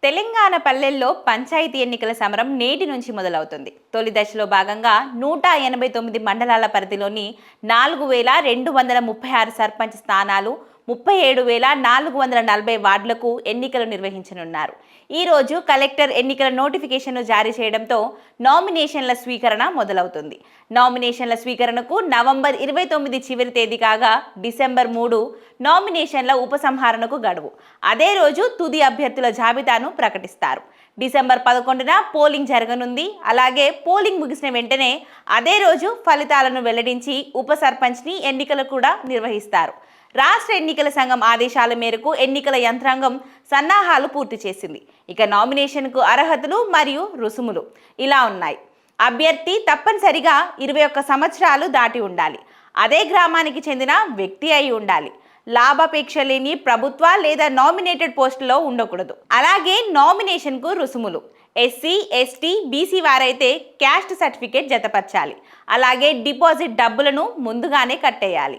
తెలంగాణ పల్లెల్లో పంచాయతీ ఎన్నికల సమరం నేటి నుంచి మొదలవుతుంది. తొలి దశలో భాగంగా 189 మండలాల పరిధిలోని 4236 సర్పంచ్ స్థానాలు, 37,440 వార్డులకు ఎన్నికలు నిర్వహించనున్నారు. ఈ రోజు కలెక్టర్ ఎన్నికల నోటిఫికేషన్ను జారీ చేయడంతో నామినేషన్ల స్వీకరణ మొదలవుతుంది. నామినేషన్ల స్వీకరణకు నవంబర్ 29 చివరి తేదీ కాగా డిసెంబర్ 3 నామినేషన్ల ఉపసంహరణకు గడువు. అదే రోజు తుది అభ్యర్థుల జాబితాను ప్రకటిస్తారు. డిసెంబర్ 11న పోలింగ్ జరగనుంది. అలాగే పోలింగ్ ముగిసిన వెంటనే అదే రోజు ఫలితాలను వెల్లడించి ఉప సర్పంచ్ని ఎన్నికలు కూడా నిర్వహిస్తారు. రాష్ట్ర ఎన్నికల సంఘం ఆదేశాల మేరకు ఎన్నికల యంత్రాంగం సన్నాహాలు పూర్తి చేసింది. ఇక నామినేషన్కు అర్హతలు మరియు రుసుములు ఇలా ఉన్నాయి. అభ్యర్థి తప్పనిసరిగా 21 సంవత్సరాలు దాటి ఉండాలి. అదే గ్రామానికి చెందిన వ్యక్తి అయి ఉండాలి. లాభాపేక్ష లేని ప్రభుత్వ లేదా నామినేటెడ్ పోస్టులో ఉండకూడదు. అలాగే నామినేషన్కు రుసుములు ఎస్సీ, ఎస్టీ, బీసీ వారైతే క్యాస్ట్ సర్టిఫికేట్ జతపరచాలి. అలాగే డిపాజిట్ డబ్బులను ముందుగానే కట్టేయాలి.